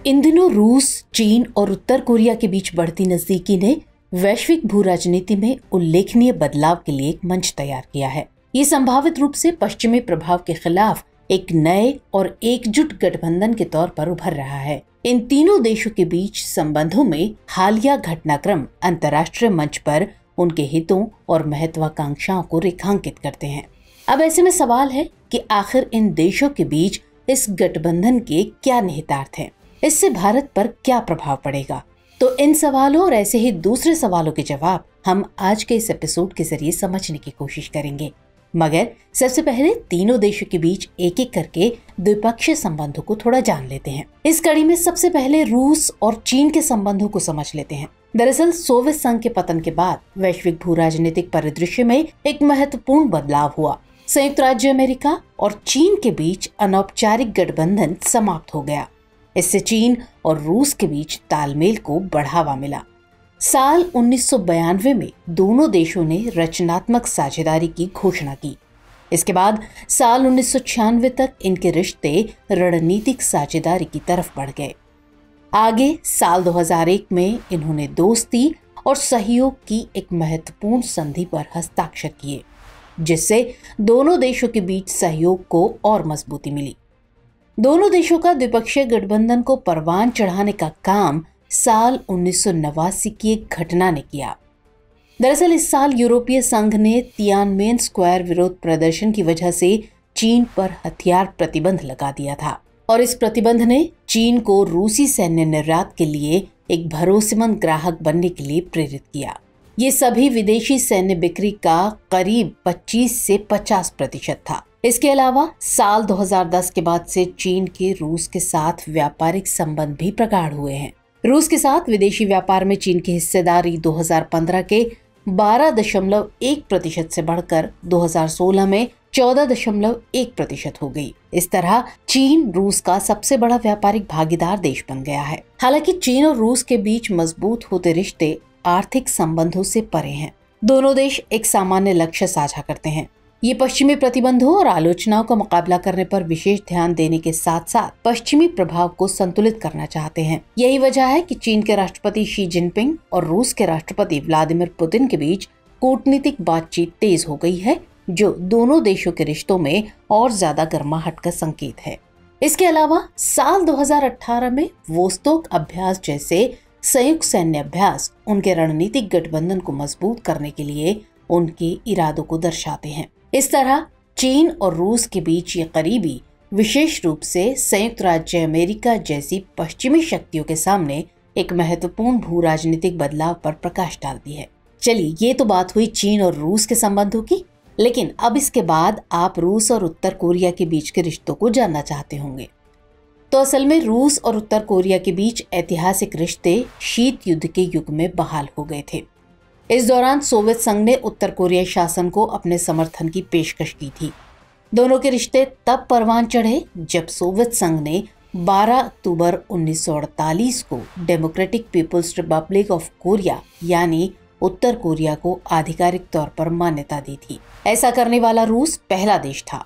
इन दिनों रूस, चीन और उत्तर कोरिया के बीच बढ़ती नजदीकी ने वैश्विक भू राजनीति में उल्लेखनीय बदलाव के लिए एक मंच तैयार किया है। ये संभावित रूप से पश्चिमी प्रभाव के खिलाफ एक नए और एकजुट गठबंधन के तौर पर उभर रहा है। इन तीनों देशों के बीच संबंधों में हालिया घटनाक्रम अंतर्राष्ट्रीय मंच पर उनके हितों और महत्वाकांक्षाओं को रेखांकित करते हैं। अब ऐसे में सवाल है कि आखिर इन देशों के बीच इस गठबंधन के क्या निहितार्थ हैं? इससे भारत पर क्या प्रभाव पड़ेगा? तो इन सवालों और ऐसे ही दूसरे सवालों के जवाब हम आज के इस एपिसोड के जरिए समझने की कोशिश करेंगे। मगर सबसे पहले तीनों देशों के बीच एक एक करके द्विपक्षीय संबंधों को थोड़ा जान लेते हैं। इस कड़ी में सबसे पहले रूस और चीन के संबंधों को समझ लेते हैं। दरअसल सोवियत संघ के पतन के बाद वैश्विक भू राजनीतिक परिदृश्य में एक महत्वपूर्ण बदलाव हुआ। संयुक्त राज्य अमेरिका और चीन के बीच अनौपचारिक गठबंधन समाप्त हो गया। इससे चीन और रूस के बीच तालमेल को बढ़ावा मिला। साल 1992 में दोनों देशों ने रचनात्मक साझेदारी की घोषणा की। इसके बाद साल 1996 तक इनके रिश्ते रणनीतिक साझेदारी की तरफ बढ़ गए। आगे साल 2001 में इन्होंने दोस्ती और सहयोग की एक महत्वपूर्ण संधि पर हस्ताक्षर किए, जिससे दोनों देशों के बीच सहयोग को और मजबूती मिली। दोनों देशों का द्विपक्षीय गठबंधन को परवान चढ़ाने का काम साल 1989 की एक घटना ने किया। दरअसल इस साल यूरोपीय संघ ने तियानमेन स्क्वायर विरोध प्रदर्शन की वजह से चीन पर हथियार प्रतिबंध लगा दिया था और इस प्रतिबंध ने चीन को रूसी सैन्य निर्यात के लिए एक भरोसेमंद ग्राहक बनने के लिए प्रेरित किया। ये सभी विदेशी सैन्य बिक्री का करीब 25 से 50% था। इसके अलावा साल 2010 के बाद से चीन के रूस के साथ व्यापारिक संबंध भी प्रगाढ़ हुए हैं। रूस के साथ विदेशी व्यापार में चीन की हिस्सेदारी 2015 के 12.1% से बढ़कर 2016 में 14.1% हो गई। इस तरह चीन रूस का सबसे बड़ा व्यापारिक भागीदार देश बन गया है। हालांकि चीन और रूस के बीच मजबूत होते रिश्ते आर्थिक संबंधों से परे हैं। दोनों देश एक सामान्य लक्ष्य साझा करते हैं। ये पश्चिमी प्रतिबंधों और आलोचनाओं का मुकाबला करने पर विशेष ध्यान देने के साथ साथ पश्चिमी प्रभाव को संतुलित करना चाहते हैं। यही वजह है कि चीन के राष्ट्रपति शी जिनपिंग और रूस के राष्ट्रपति व्लादिमीर पुतिन के बीच कूटनीतिक बातचीत तेज हो गई है, जो दोनों देशों के रिश्तों में और ज्यादा गर्माहट का संकेत है। इसके अलावा साल 2018 में वोस्तोक अभ्यास जैसे संयुक्त सैन्य अभ्यास उनके रणनीतिक गठबंधन को मजबूत करने के लिए उनके इरादों को दर्शाते हैं। इस तरह चीन और रूस के बीच ये करीबी विशेष रूप से संयुक्त राज्य अमेरिका जैसी पश्चिमी शक्तियों के सामने एक महत्वपूर्ण भू राजनीतिक बदलाव पर प्रकाश डालती है। चलिए, ये तो बात हुई चीन और रूस के संबंधों की, लेकिन अब इसके बाद आप रूस और उत्तर कोरिया के बीच के रिश्तों को जानना चाहते होंगे। तो असल में रूस और उत्तर कोरिया के बीच ऐतिहासिक रिश्ते शीत युद्ध के युग में बहाल हो गए थे। इस दौरान सोवियत संघ ने उत्तर कोरियाई शासन को अपने समर्थन की पेशकश की थी। दोनों के रिश्ते तब परवान चढ़े जब सोवियत संघ ने 12 अक्टूबर 1948 को Democratic People's Republic of Korea यानी उत्तर कोरिया को आधिकारिक तौर पर मान्यता दी थी। ऐसा करने वाला रूस पहला देश था।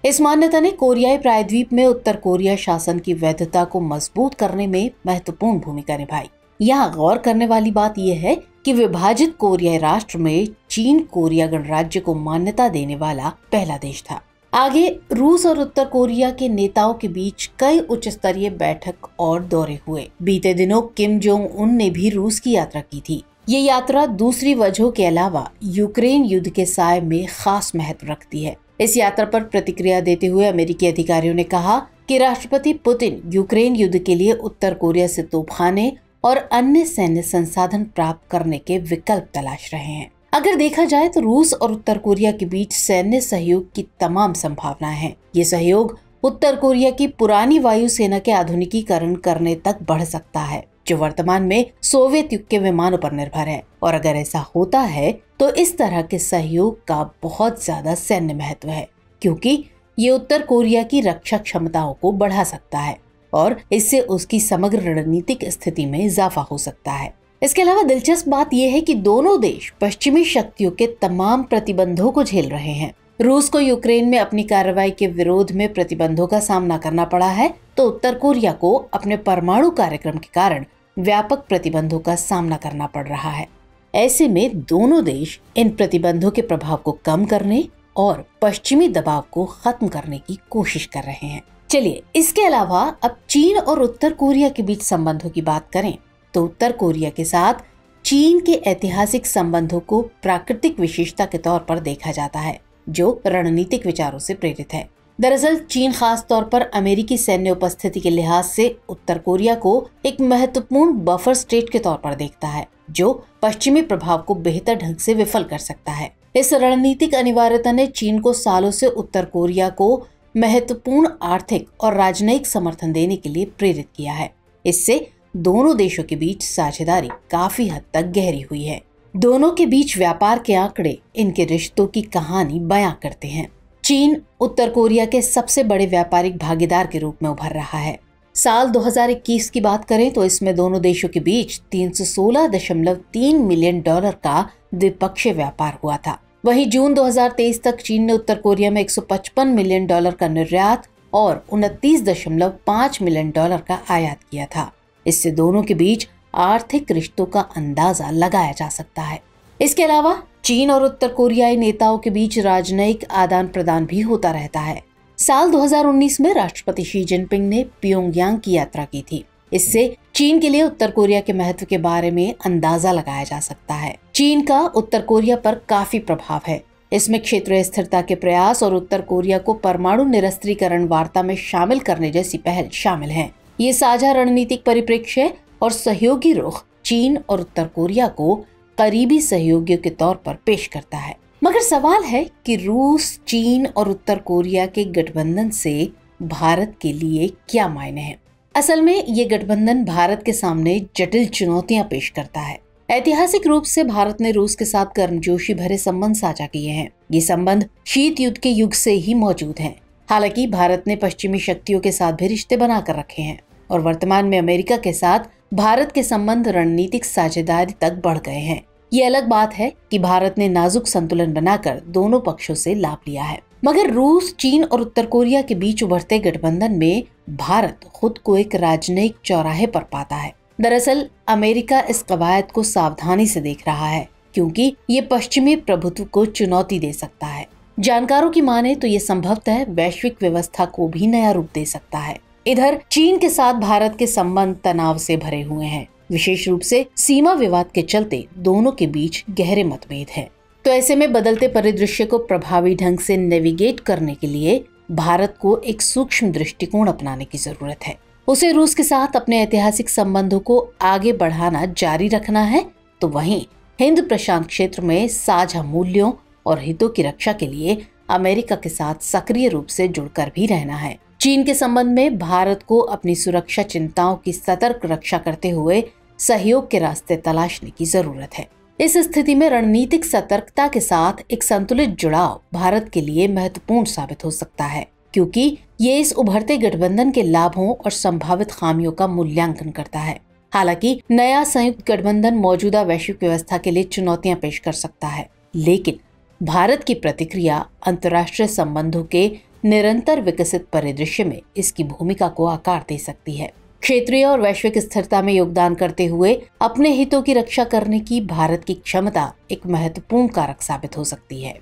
इस मान्यता ने कोरियाई प्रायद्वीप में उत्तर कोरिया शासन की वैधता को मजबूत करने में महत्वपूर्ण भूमिका निभाई। यहाँ गौर करने वाली बात यह है कि विभाजित कोरियाई राष्ट्र में चीन कोरिया गणराज्य को मान्यता देने वाला पहला देश था। आगे रूस और उत्तर कोरिया के नेताओं के बीच कई उच्च स्तरीय बैठक और दौरे हुए। बीते दिनों किम जोंग उन ने भी रूस की यात्रा की थी। ये यात्रा दूसरी वजहों के अलावा यूक्रेन युद्ध के साय में खास महत्व रखती है। इस यात्रा पर प्रतिक्रिया देते हुए अमेरिकी अधिकारियों ने कहा कि राष्ट्रपति पुतिन यूक्रेन युद्ध के लिए उत्तर कोरिया से तोपखाने और अन्य सैन्य संसाधन प्राप्त करने के विकल्प तलाश रहे हैं। अगर देखा जाए तो रूस और उत्तर कोरिया के बीच सैन्य सहयोग की तमाम संभावनाएं हैं। ये सहयोग उत्तर कोरिया की पुरानी वायुसेना के आधुनिकीकरण करने तक बढ़ सकता है, जो वर्तमान में सोवियत युग के विमानों पर निर्भर है। और अगर ऐसा होता है तो इस तरह के सहयोग का बहुत ज्यादा सैन्य महत्व है, क्योंकि ये उत्तर कोरिया की रक्षा क्षमताओं को बढ़ा सकता है और इससे उसकी समग्र रणनीतिक स्थिति में इजाफा हो सकता है। इसके अलावा दिलचस्प बात यह है कि दोनों देश पश्चिमी शक्तियों के तमाम प्रतिबंधों को झेल रहे हैं। रूस को यूक्रेन में अपनी कार्रवाई के विरोध में प्रतिबंधों का सामना करना पड़ा है, तो उत्तर कोरिया को अपने परमाणु कार्यक्रम के कारण व्यापक प्रतिबंधों का सामना करना पड़ रहा है। ऐसे में दोनों देश इन प्रतिबंधों के प्रभाव को कम करने और पश्चिमी दबाव को खत्म करने की कोशिश कर रहे हैं। चलिए, इसके अलावा अब चीन और उत्तर कोरिया के बीच संबंधों की बात करें तो उत्तर कोरिया के साथ चीन के ऐतिहासिक संबंधों को प्राकृतिक विशेषता के तौर पर देखा जाता है, जो रणनीतिक विचारों से प्रेरित है। दरअसल चीन खास तौर पर अमेरिकी सैन्य उपस्थिति के लिहाज से उत्तर कोरिया को एक महत्वपूर्ण बफर स्टेट के तौर पर देखता है, जो पश्चिमी प्रभाव को बेहतर ढंग से विफल कर सकता है। इस रणनीतिक अनिवार्यता ने चीन को सालों से उत्तर कोरिया को महत्वपूर्ण आर्थिक और राजनयिक समर्थन देने के लिए प्रेरित किया है। इससे दोनों देशों के बीच साझेदारी काफी हद तक गहरी हुई है। दोनों के बीच व्यापार के आंकड़े इनके रिश्तों की कहानी बयां करते हैं। चीन उत्तर कोरिया के सबसे बड़े व्यापारिक भागीदार के रूप में उभर रहा है। साल 2021 की बात करें तो इसमें दोनों देशों के बीच $316.3 मिलियन का द्विपक्षीय व्यापार हुआ था। वहीं जून 2023 तक चीन ने उत्तर कोरिया में $155 मिलियन का निर्यात और $29.5 मिलियन का आयात किया था। इससे दोनों के बीच आर्थिक रिश्तों का अंदाजा लगाया जा सकता है। इसके अलावा चीन और उत्तर कोरियाई नेताओं के बीच राजनयिक आदान प्रदान भी होता रहता है। साल 2019 में राष्ट्रपति शी जिनपिंग ने प्योंगयांग की यात्रा की थी। इससे चीन के लिए उत्तर कोरिया के महत्व के बारे में अंदाजा लगाया जा सकता है। चीन का उत्तर कोरिया पर काफी प्रभाव है। इसमें क्षेत्रीय स्थिरता के प्रयास और उत्तर कोरिया को परमाणु निरस्त्रीकरण वार्ता में शामिल करने जैसी पहल शामिल है। ये साझा रणनीतिक परिप्रेक्ष्य और सहयोगी रुख चीन और उत्तर कोरिया को करीबी सहयोगियों के तौर पर पेश करता है। मगर सवाल है कि रूस, चीन और उत्तर कोरिया के गठबंधन से भारत के लिए क्या मायने हैं। असल में ये गठबंधन भारत के सामने जटिल चुनौतियां पेश करता है। ऐतिहासिक रूप से भारत ने रूस के साथ गर्मजोशी भरे संबंध साझा किए हैं। ये संबंध शीत युद्ध के युग से ही मौजूद हैं। हालांकि भारत ने पश्चिमी शक्तियों के साथ भी रिश्ते बनाकर रखे हैं और वर्तमान में अमेरिका के साथ भारत के संबंध रणनीतिक साझेदारी तक बढ़ गए हैं। ये अलग बात है कि भारत ने नाजुक संतुलन बनाकर दोनों पक्षों से लाभ लिया है। मगर रूस, चीन और उत्तर कोरिया के बीच उभरते गठबंधन में भारत खुद को एक राजनयिक चौराहे पर पाता है। दरअसल अमेरिका इस कवायद को सावधानी से देख रहा है, क्योंकि ये पश्चिमी प्रभुत्व को चुनौती दे सकता है। जानकारों की माने तो ये संभवतः वैश्विक व्यवस्था को भी नया रूप दे सकता है। इधर चीन के साथ भारत के संबंध तनाव से भरे हुए हैं। विशेष रूप से सीमा विवाद के चलते दोनों के बीच गहरे मतभेद हैं। तो ऐसे में बदलते परिदृश्य को प्रभावी ढंग से नेविगेट करने के लिए भारत को एक सूक्ष्म दृष्टिकोण अपनाने की जरूरत है। उसे रूस के साथ अपने ऐतिहासिक संबंधों को आगे बढ़ाना जारी रखना है, तो वहीं हिंद प्रशांत क्षेत्र में साझा मूल्यों और हितों की रक्षा के लिए अमेरिका के साथ सक्रिय रूप से जुड़कर भी रहना है। चीन के संबंध में भारत को अपनी सुरक्षा चिंताओं की सतर्क रक्षा करते हुए सहयोग के रास्ते तलाशने की जरूरत है। इस स्थिति में रणनीतिक सतर्कता के साथ एक संतुलित जुड़ाव भारत के लिए महत्वपूर्ण साबित हो सकता है, क्योंकि ये इस उभरते गठबंधन के लाभों और संभावित खामियों का मूल्यांकन करता है। हालांकि नया संयुक्त गठबंधन मौजूदा वैश्विक व्यवस्था के लिए चुनौतियां पेश कर सकता है, लेकिन भारत की प्रतिक्रिया अंतर्राष्ट्रीय संबंधों के निरंतर विकसित परिदृश्य में इसकी भूमिका को आकार दे सकती है। क्षेत्रीय और वैश्विक स्थिरता में योगदान करते हुए अपने हितों की रक्षा करने की भारत की क्षमता एक महत्वपूर्ण कारक साबित हो सकती है।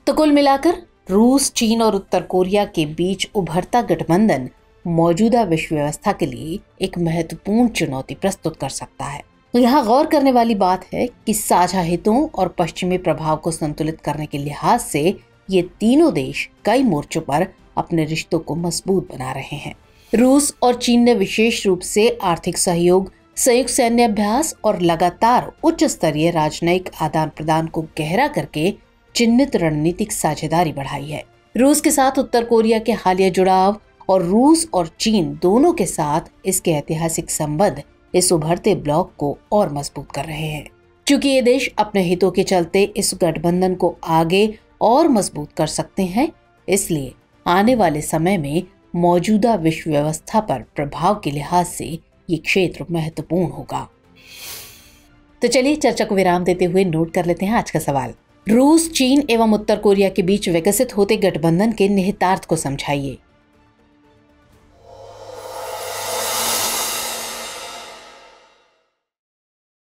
तो कुल मिलाकर रूस, चीन और उत्तर कोरिया के बीच उभरता गठबंधन मौजूदा विश्व व्यवस्था के लिए एक महत्वपूर्ण चुनौती प्रस्तुत कर सकता है। यहाँ गौर करने वाली बात है कि साझा हितों और पश्चिमी प्रभाव को संतुलित करने के लिहाज से ये तीनों देश कई मोर्चों पर अपने रिश्तों को मजबूत बना रहे हैं। रूस और चीन ने विशेष रूप से आर्थिक सहयोग, संयुक्त सैन्य अभ्यास और लगातार उच्च स्तरीय राजनयिक आदान प्रदान को गहरा करके चिन्हित रणनीतिक साझेदारी बढ़ाई है। रूस के साथ उत्तर कोरिया के हालिया जुड़ाव और रूस और चीन दोनों के साथ इसके ऐतिहासिक संबंध इस उभरते ब्लॉक को और मजबूत कर रहे हैं। चूंकि ये देश अपने हितों के चलते इस गठबंधन को आगे और मजबूत कर सकते हैं, इसलिए आने वाले समय में मौजूदा विश्व व्यवस्था पर प्रभाव के लिहाज से ये क्षेत्र महत्वपूर्ण होगा। तो चलिए चर्चा को विराम देते हुए नोट कर लेते हैं आज का सवाल। रूस, चीन एवं उत्तर कोरिया के बीच विकसित होते गठबंधन के निहितार्थ को समझाइए।